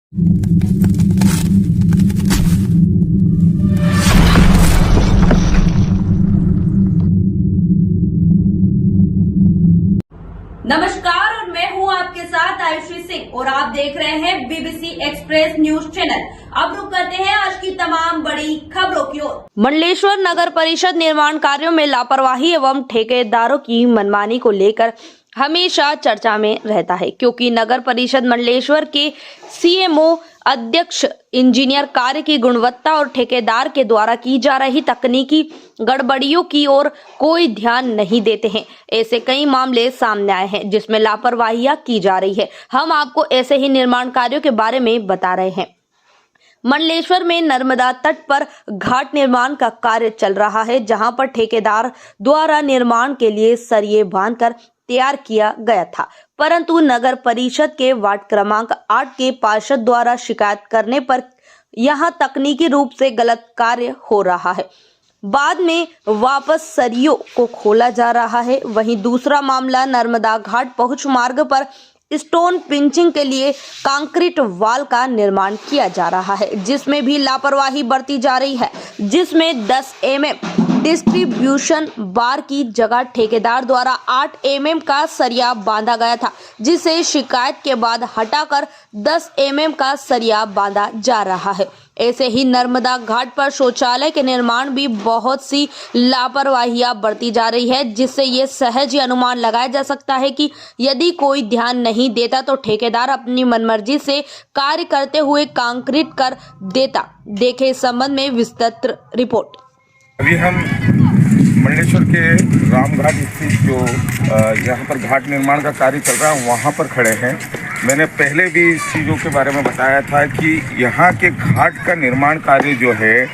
नमस्कार और मैं हूं आपके साथ आयुषी सिंह और आप देख रहे हैं बीबीसी एक्सप्रेस न्यूज चैनल। अब रुक करते हैं आज की तमाम बड़ी खबरों की ओर। मंडलेश्वर नगर परिषद निर्माण कार्यों में लापरवाही एवं ठेकेदारों की मनमानी को लेकर हमेशा चर्चा में रहता है, क्योंकि नगर परिषद मंडलेश्वर के सीएमओ अध्यक्ष इंजीनियर कार्य की गुणवत्ता और ठेकेदार के द्वारा की जा रही तकनीकी गड़बड़ियों की ओर कोई ध्यान नहीं देते हैं। ऐसे कई मामले सामने आए हैं जिसमें लापरवाहियां की जा रही है। हम आपको ऐसे ही निर्माण कार्यों के बारे में बता रहे हैं। मंडलेश्वर में नर्मदा तट पर घाट निर्माण का कार्य चल रहा है, जहां पर ठेकेदार द्वारा निर्माण के लिए सरिये बांधकर तैयार किया गया था, परंतु नगर परिषद के वार्ड क्रमांक 8 के पार्षद द्वारा शिकायत करने पर यहां तकनीकी रूप से गलत कार्य हो रहा है। बाद में वापस सरियों को खोला जा रहा है। वहीं दूसरा मामला नर्मदा घाट पहुंच मार्ग पर स्टोन पिंचिंग के लिए कंक्रीट वाल का निर्माण किया जा रहा है, जिसमें भी लापरवाही बरती जा रही है, जिसमें 10 mm डिस्ट्रीब्यूशन बार की जगह ठेकेदार द्वारा 8 mm का सरिया बांधा गया था, जिसे शिकायत के बाद हटाकर 10 mm का सरिया बांधा जा रहा है। ऐसे ही नर्मदा घाट पर शौचालय के निर्माण भी बहुत सी लापरवाहियां बरती जा रही है, जिससे ये सहज ही अनुमान लगाया जा सकता है कि यदि कोई ध्यान नहीं देता तो ठेकेदार अपनी मनमर्जी से कार्य करते हुए कंक्रीट कर देता। देखें इस संबंध में विस्तृत रिपोर्ट। अभी हम मंडलेश्वर के रामघाट स्थित जो यहाँ पर घाट निर्माण का कार्य चल रहा है वहाँ पर खड़े हैं। मैंने पहले भी इस चीज़ों के बारे में बताया था कि यहाँ के घाट का निर्माण कार्य जो है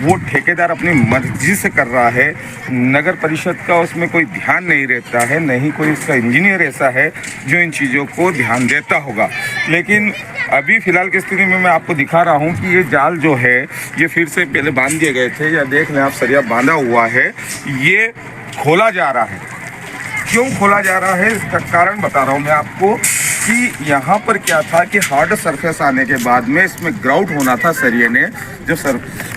वो ठेकेदार अपनी मर्जी से कर रहा है। नगर परिषद का उसमें कोई ध्यान नहीं रहता है, नहीं कोई इसका इंजीनियर ऐसा है जो इन चीज़ों को ध्यान देता होगा। लेकिन अभी फ़िलहाल की स्थिति में मैं आपको दिखा रहा हूँ कि ये जाल जो है ये फिर से पहले बांध दिए गए थे, या देख लें आप सरिया बांधा हुआ है, ये खोला जा रहा है। क्यों खोला जा रहा है इसका कारण बता रहा हूँ मैं आपको कि यहाँ पर क्या था कि हार्ड सरफेस आने के बाद में इसमें ग्राउट होना था सरिये ने। जो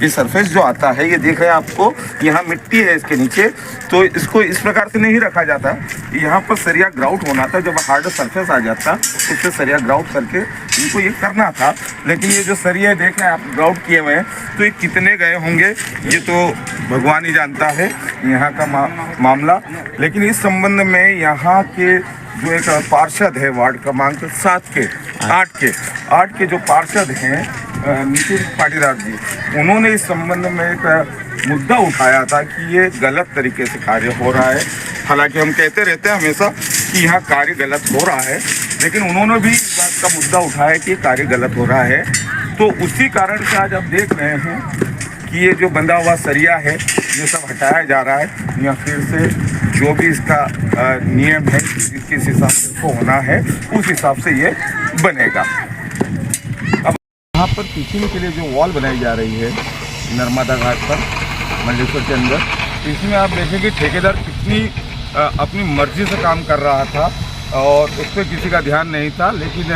ये सरफेस जो आता है ये देख रहे हैं आपको, यहाँ मिट्टी है इसके नीचे, तो इसको इस प्रकार से नहीं रखा जाता। यहाँ पर सरिया ग्राउट होना था, जब हार्ड सरफेस आ जाता उससे सरिया ग्राउट करके इनको ये करना था। लेकिन ये जो सरिया देख रहे हैं आप ग्राउट किए हुए हैं, तो ये कितने गए होंगे ये तो भगवान ही जानता है यहाँ का मामला। लेकिन इस संबंध में यहाँ के जो एक पार्षद है वार्ड क्रमांक 8 के जो पार्षद हैं नितिन पाटीदार जी, उन्होंने इस संबंध में एक मुद्दा उठाया था कि ये गलत तरीके से कार्य हो रहा है। हालांकि हम कहते रहते हैं हमेशा कि यहाँ कार्य गलत हो रहा है, लेकिन उन्होंने भी इस बात का मुद्दा उठाया कि कार्य गलत हो रहा है। तो उसी कारण से आज आप देख रहे हैं कि ये जो बंधा हुआ सरिया है ये सब हटाया जा रहा है, या फिर से जो भी इसका नियम है किस हिसाब से इसको होना है उस हिसाब से ये बनेगा। अब यहाँ पर पिचिंग के लिए जो वॉल बनाई जा रही है नर्मदा घाट पर मंडलेश्वर के अंदर, इसमें आप देखेंगे ठेकेदार कितनी अपनी मर्जी से काम कर रहा था और उस पर किसी का ध्यान नहीं था। लेकिन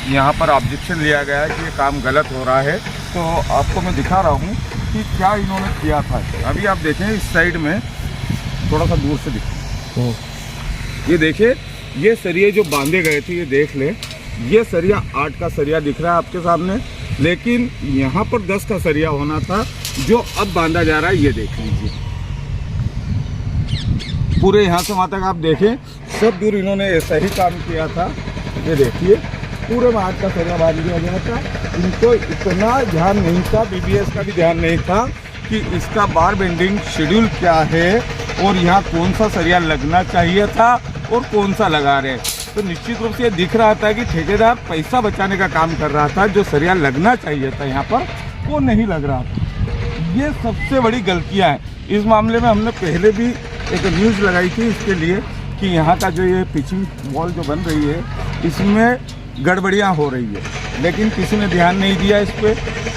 यहाँ पर ऑब्जेक्शन लिया गया है कि ये काम गलत हो रहा है। तो आपको मैं दिखा रहा हूँ कि क्या इन्होंने किया था। अभी आप देखें इस साइड में थोड़ा सा दूर से दिखा, ये देखिए ये सरिये जो बांधे गए थे, ये देख लें, ये सरिया 8 का सरिया दिख रहा है आपके सामने, लेकिन यहाँ पर 10 का सरिया होना था जो अब बांधा जा रहा है। ये देख लीजिए पूरे यहाँ से वहाँ तक आप देखें सब दूर इन्होंने ऐसा ही काम किया था। ये देखिए पूरे में 8 का सरिया बांध दिया गया था। इनको इतना ध्यान नहीं था, बीबीएस का भी ध्यान नहीं था कि इसका बार बेंडिंग शेड्यूल क्या है और यहाँ कौन सा सरिया लगना चाहिए था और कौन सा लगा रहे। तो निश्चित रूप से ये दिख रहा था कि ठेकेदार पैसा बचाने का काम कर रहा था। जो सरिया लगना चाहिए था यहाँ पर वो नहीं लग रहा था। ये सबसे बड़ी गलतियाँ हैं। इस मामले में हमने पहले भी एक न्यूज़ लगाई थी इसके लिए कि यहाँ का जो ये पिचिंग वॉल जो बन रही है इसमें गड़बड़ियाँ हो रही है, लेकिन किसी ने ध्यान नहीं दिया इस पर।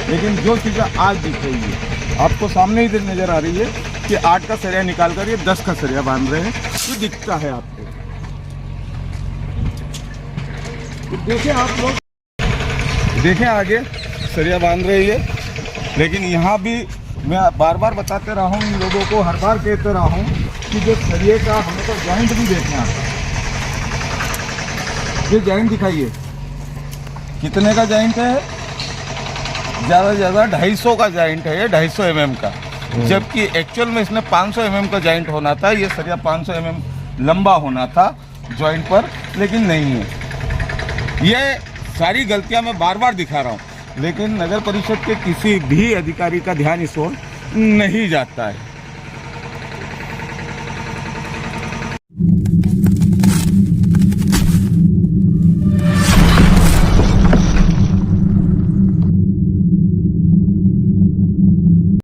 लेकिन जो चीज़ें आज दिख रही है आपको सामने ही नज़र आ रही है कि 8 का सरिया निकाल कर ये 10 का सरिया बांध रहे हैं, तो दिखता है आपको। तो देखिए आप लोग देखें आगे सरिया बांध रही है, लेकिन यहाँ भी मैं बार बार बताते रहा हूँ, इन लोगों को हर बार कहते रहा हूँ कि जो सरिये का हमें तो जॉइंट भी देखना है। ये जॉइंट दिखाइए, कितने का जॉइंट है? ज़्यादा से ज़्यादा 250 का जॉइंट है, ये 250 mm का, जबकि एक्चुअल में इसने 500 mm का जॉइंट होना था। ये सरिया 500 mm लंबा होना था जॉइंट पर, लेकिन नहीं है। ये सारी गलतियां मैं बार बार दिखा रहा हूँ, लेकिन नगर परिषद के किसी भी अधिकारी का ध्यान इस ओर नहीं जाता है।